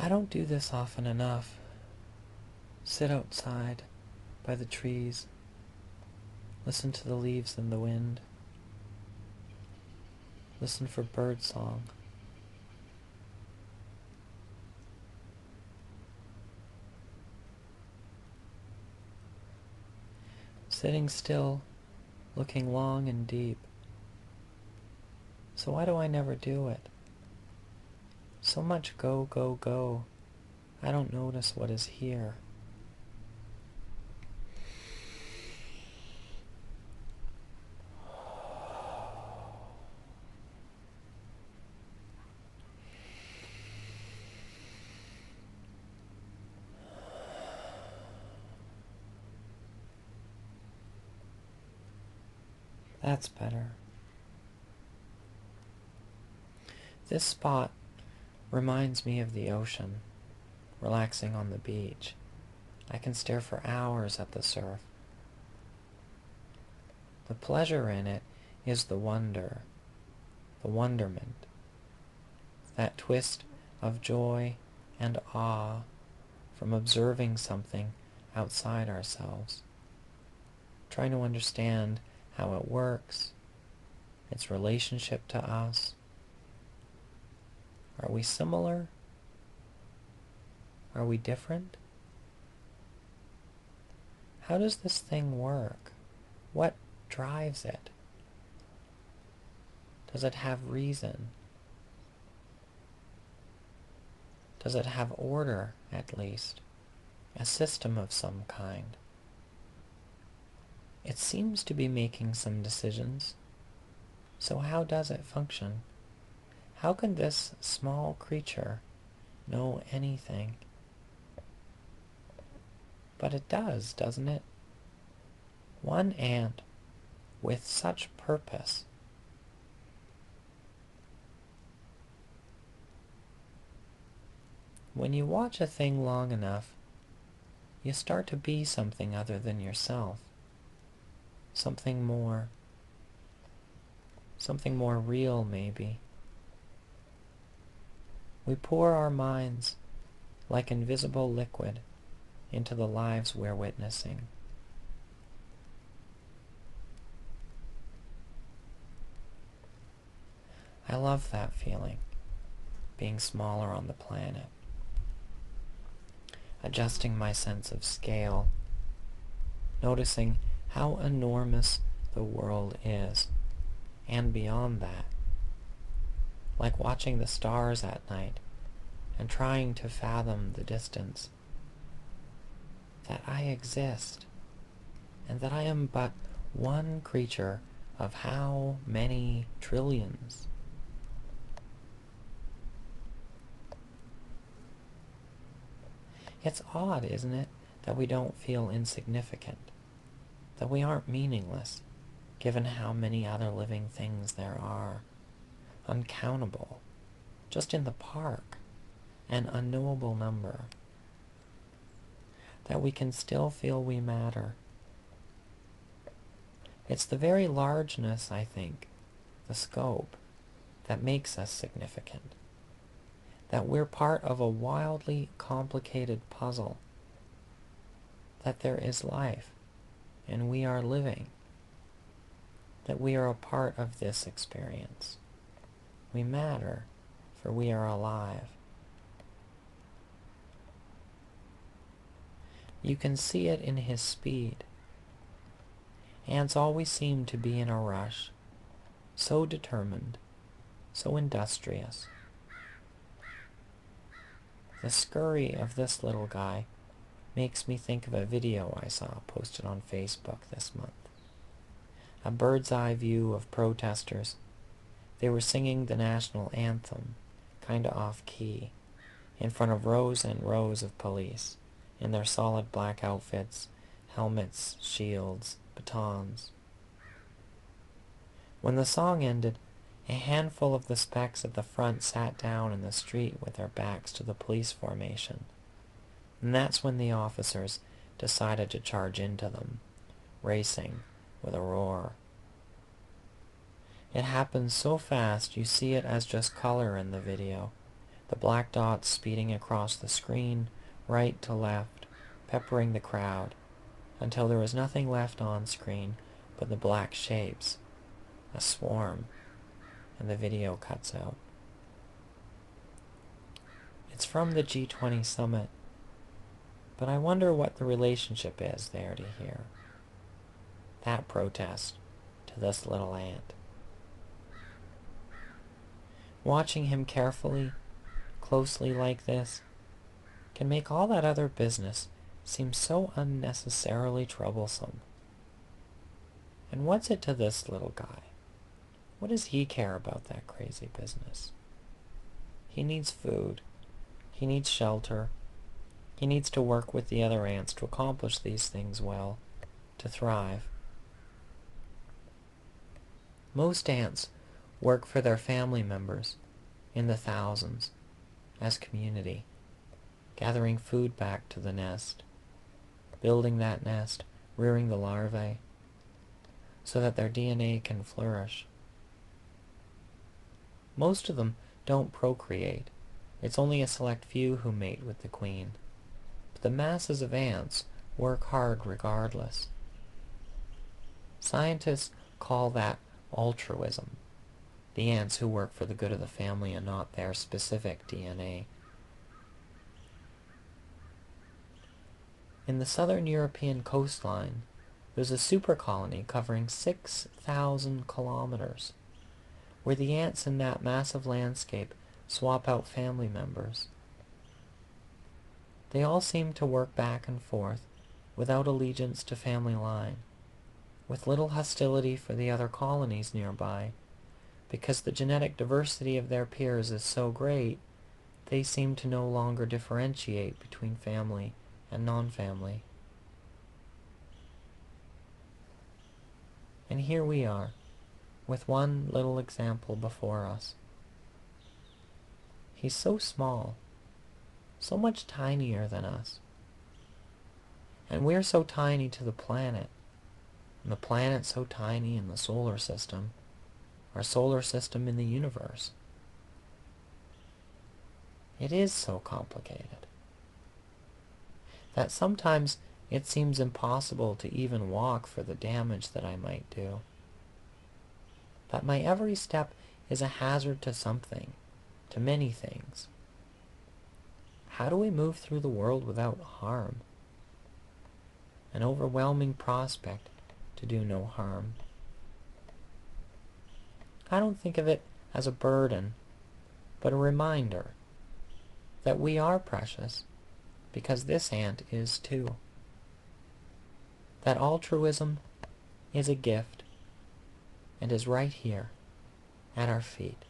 I don't do this often enough. Sit outside by the trees, listen to the leaves in the wind, listen for bird song. Sitting still, looking long and deep. So why do I never do it? So much go, go, go. I don't notice what is here. That's better. This spot reminds me of the ocean, relaxing on the beach. I can stare for hours at the surf. The pleasure in it is the wonder, the wonderment, that twist of joy and awe from observing something outside ourselves, trying to understand how it works, its relationship to us. Are we similar? Are we different? How does this thing work? What drives it? Does it have reason? Does it have order, at least? A system of some kind? It seems to be making some decisions. So how does it function? How can this small creature know anything? But it does, doesn't it? One ant with such purpose. When you watch a thing long enough, you start to be something other than yourself. Something more real, maybe. We pour our minds like invisible liquid into the lives we're witnessing. I love that feeling, being smaller on the planet, adjusting my sense of scale, noticing how enormous the world is, and beyond that, like watching the stars at night and trying to fathom the distance, that I exist, and that I am but one creature of how many trillions. It's odd, isn't it, that we don't feel insignificant, that we aren't meaningless, given how many other living things there are, uncountable, just in the park, an unknowable number, that we can still feel we matter. It's the very largeness, I think, the scope, that makes us significant, that we're part of a wildly complicated puzzle, that there is life, and we are living, that we are a part of this experience. We matter, for we are alive. You can see it in his speed. Ants always seem to be in a rush, so determined, so industrious. The scurry of this little guy makes me think of a video I saw posted on Facebook this month. A bird's eye view of protesters. They were singing the national anthem, kinda off-key, in front of rows and rows of police, in their solid black outfits, helmets, shields, batons. When the song ended, a handful of the specks at the front sat down in the street with their backs to the police formation. And that's when the officers decided to charge into them, racing with a roar. It happens so fast you see it as just color in the video. the black dots speeding across the screen, right to left, peppering the crowd, until there was nothing left on screen but the black shapes, a swarm, and the video cuts out. It's from the G20 summit, but I wonder what the relationship is there to here. That protest to this little ant. Watching him carefully, closely like this, can make all that other business seem so unnecessarily troublesome. And what's it to this little guy? What does he care about that crazy business? He needs food. He needs shelter. He needs to work with the other ants to accomplish these things well, to thrive. Most ants work for their family members in the thousands as community, gathering food back to the nest, building that nest, rearing the larvae, so that their DNA can flourish. Most of them don't procreate. It's only a select few who mate with the queen. But the masses of ants work hard regardless. Scientists call that altruism, the ants who work for the good of the family and not their specific DNA. In the southern European coastline, there's a super colony covering 6,000 kilometers, where the ants in that massive landscape swap out family members. They all seem to work back and forth without allegiance to family line, with little hostility for the other colonies nearby, because the genetic diversity of their peers is so great, they seem to no longer differentiate between family and non-family. And here we are, with one little example before us. He's so small, so much tinier than us. And we're so tiny to the planet, and the planet's so tiny in the solar system, our solar system in the universe. It is so complicated that sometimes it seems impossible to even walk for the damage that I might do. That my every step is a hazard to something, to many things. How do we move through the world without harm? An overwhelming prospect to do no harm. I don't think of it as a burden, but a reminder that we are precious, because this ant is too. That altruism is a gift and is right here at our feet.